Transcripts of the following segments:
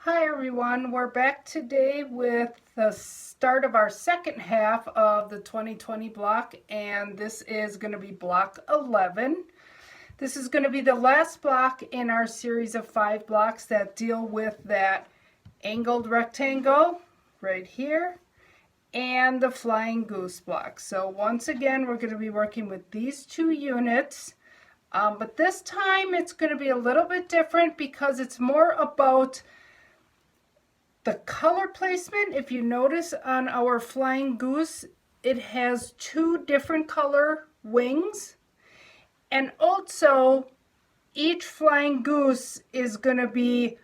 Hi everyone, we're back today with the start of our second half of the 2020 block, and this is going to be block 11. This is going to be the last block in our series of 5 blocks that deal with that angled rectangle right here and the flying goose block. So once again, we're going to be working with these 2 units, but this time it's going to be a little bit different because it's more about the color placement. If you notice on our flying goose, it has 2 different color wings, and also each flying goose is going to be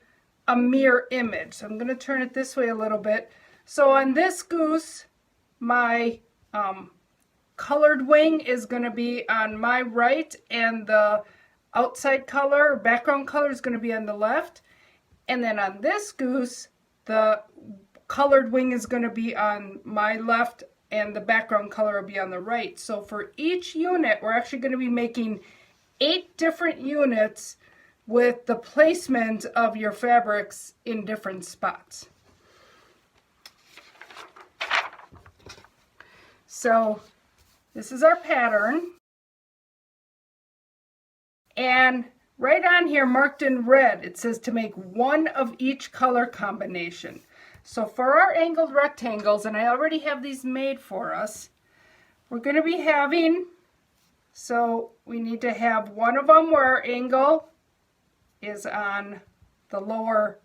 a mirror image. So I'm going to turn it this way a little bit. So on this goose, my colored wing is going to be on my right, and the outside color or background color is going to be on the left. And then on this goose, the colored wing is going to be on my left and the background color will be on the right. So for each unit, we're actually going to be making 8 different units with the placement of your fabrics in different spots. So this is our pattern. And right on here, marked in red, it says to make 1 of each color combination. So for our angled rectangles, and I already have these made for us, we're going to be having, so we need to have 1 of them where our angle is on the lower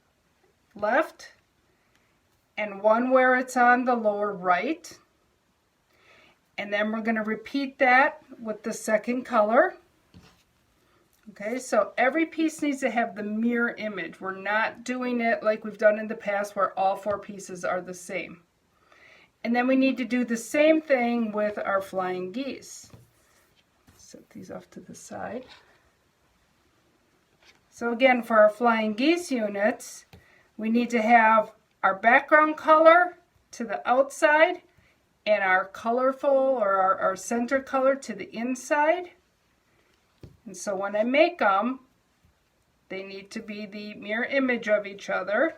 left, and 1 where it's on the lower right. And then we're going to repeat that with the second color. Okay, so every piece needs to have the mirror image. We're not doing it like we've done in the past where all 4 pieces are the same. And then we need to do the same thing with our flying geese. Set these off to the side. So again, for our flying geese units, we need to have our background color to the outside and our colorful or our center color to the inside. And so when I make them, they need to be the mirror image of each other.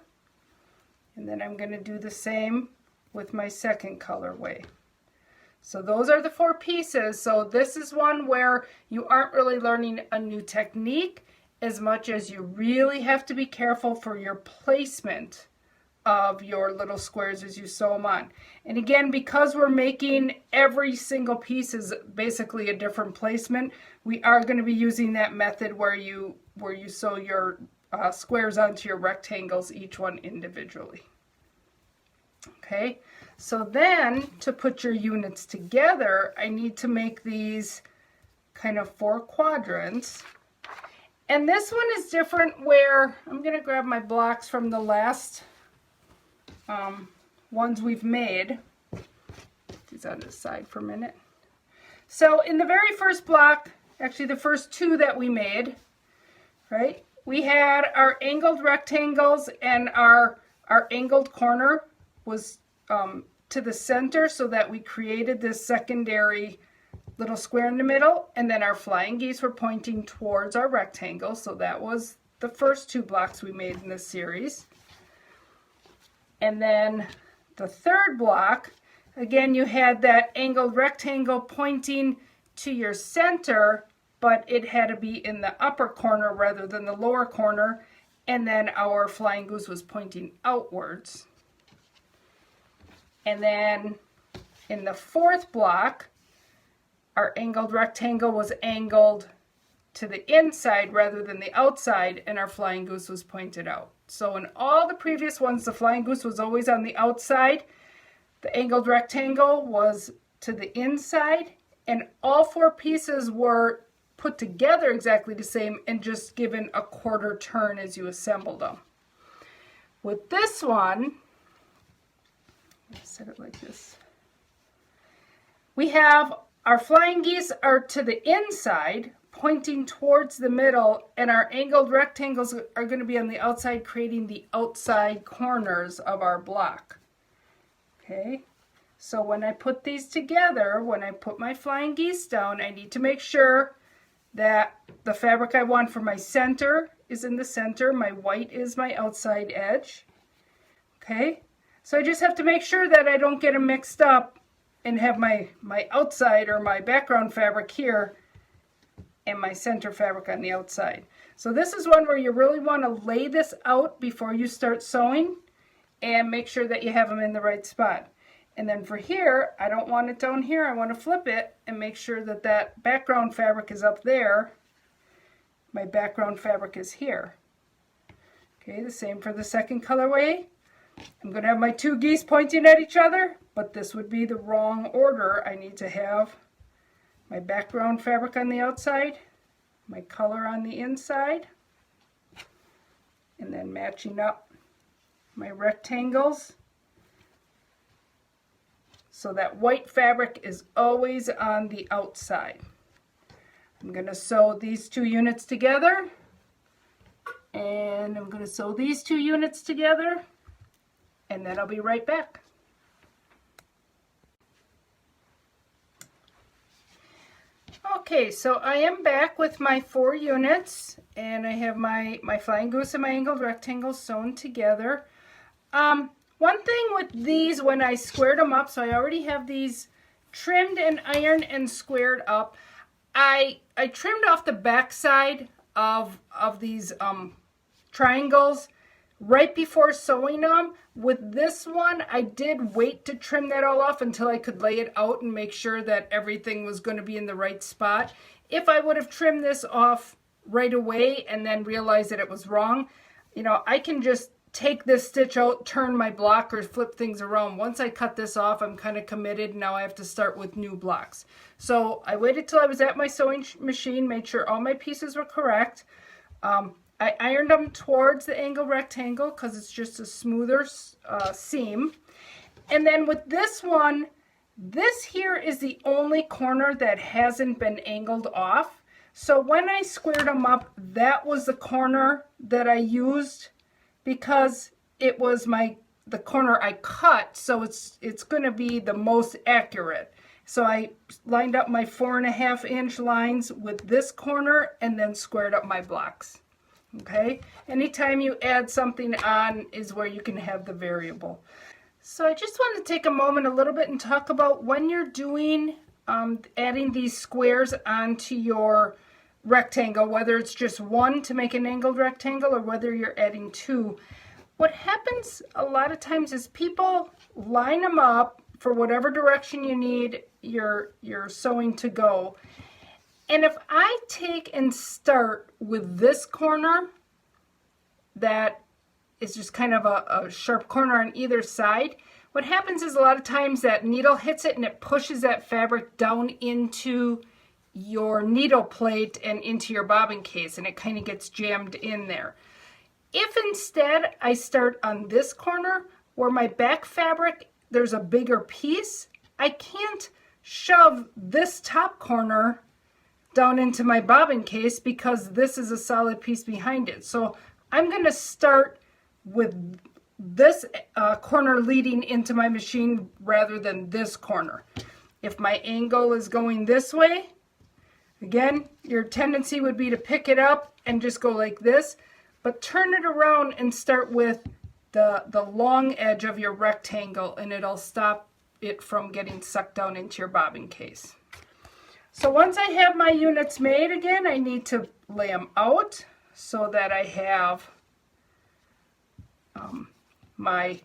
And then I'm going to do the same with my second colorway. So those are the 4 pieces. So this is one where you aren't really learning a new technique as much as you really have to be careful for your placement of your little squares as you sew them on. And again, because we're making every single piece is basically a different placement, we are going to be using that method where you sew your squares onto your rectangles, each one individually. Okay, so then to put your units together, I need to make these kind of 4 quadrants. And this one is different where I'm going to grab my blocks from the last ones we've made. Put these on the side for a minute. So in the very first block, actually the first 2 that we made, right, we had our angled rectangles, and our angled corner was to the center so that we created this secondary little square in the middle, and then our flying geese were pointing towards our rectangle. So that was the first 2 blocks we made in this series. And then the third block, again, you had that angled rectangle pointing to your center, but it had to be in the upper corner rather than the lower corner. And then our flying goose was pointing outwards. And then in the 4th block, our angled rectangle was angled to the inside rather than the outside, and our flying goose was pointed out. So in all the previous ones, the flying goose was always on the outside, the angled rectangle was to the inside, and all 4 pieces were put together exactly the same and just given a quarter turn as you assembled them. With this one, let's set it like this. We have our flying geese are to the inside, pointing towards the middle, and our angled rectangles are going to be on the outside, creating the outside corners of our block. Okay, so when I put these together, when I put my flying geese down, I need to make sure that the fabric I want for my center is in the center, my white is my outside edge. Okay, so I just have to make sure that I don't get them mixed up and have my outside or my background fabric here and my center fabric on the outside. So this is one where you really want to lay this out before you start sewing and make sure that you have them in the right spot. And then for here, I don't want it down here. I want to flip it and make sure that that background fabric is up there. My background fabric is here. Okay, the same for the second colorway. I'm going to have my two geese pointing at each other, but this would be the wrong order. I need to have my background fabric on the outside, my color on the inside, and then matching up my rectangles so that white fabric is always on the outside. I'm going to sew these 2 units together, and I'm going to sew these 2 units together, and then I'll be right back. Okay, so I am back with my 4 units, and I have my Flying Goose and my Angled rectangles sewn together. One thing with these, when I squared them up, so I already have these trimmed and ironed and squared up. I trimmed off the back side of these triangles right before sewing them. With this one, I did wait to trim that all off until I could lay it out and make sure that everything was going to be in the right spot. If I would have trimmed this off right away and then realized that it was wrong, you know, I can just take this stitch out, turn my block, or flip things around. Once I cut this off, I'm kind of committed. Now I have to start with new blocks. So I waited till I was at my sewing machine, made sure all my pieces were correct. I ironed them towards the angle rectangle because it's just a smoother seam. And then with this one, this here is the only corner that hasn't been angled off. So when I squared them up, that was the corner that I used because it was the corner I cut, so it's going to be the most accurate. So I lined up my 4.5 inch lines with this corner and then squared up my blocks. Okay, anytime you add something on is where you can have the variable. So I just want to take a moment a little bit and talk about when you're doing adding these squares onto your rectangle, whether it's just one to make an angled rectangle or whether you're adding 2. What happens a lot of times is people line them up for whatever direction you need your sewing to go. And if I take and start with this corner that is just kind of a sharp corner on either side, what happens is a lot of times that needle hits it and it pushes that fabric down into your needle plate and into your bobbin case, and it kind of gets jammed in there. If instead I start on this corner where my back fabric, there's a bigger piece, I can't shove this top corner down into my bobbin case because this is a solid piece behind it. So I'm going to start with this corner leading into my machine rather than this corner. If my angle is going this way, again, your tendency would be to pick it up and just go like this, but turn it around and start with the long edge of your rectangle, and it'll stop it from getting sucked down into your bobbin case. So once I have my units made, again, I need to lay them out so that I have my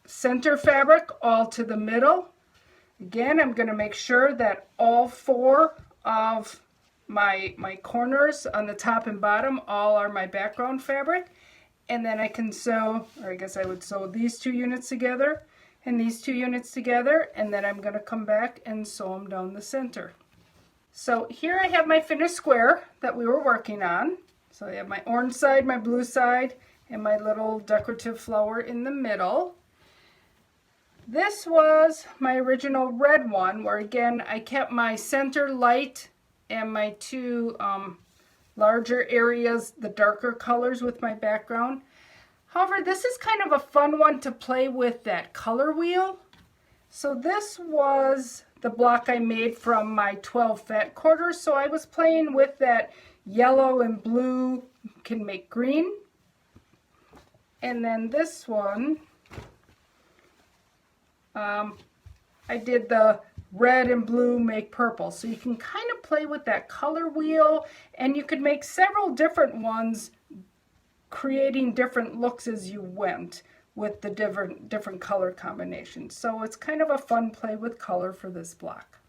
center fabric all to the middle. Again, I'm going to make sure that all 4 of my corners on the top and bottom all are my background fabric. And then I can sew, or I guess I would sew these 2 units together and these 2 units together, and then I'm going to come back and sew them down the center. So here I have my finished square that we were working on. So I have my orange side, my blue side, and my little decorative flower in the middle. This was my original red one, where again I kept my center light and my 2 larger areas, the darker colors with my background. However, this is kind of a fun one to play with that color wheel. So this was the block I made from my 12 fat quarters. So I was playing with that yellow and blue can make green. And then this one, I did the red and blue make purple. So you can kind of play with that color wheel, and you could make several different ones, creating different looks as you went with the different color combinations. So it's kind of a fun play with color for this block.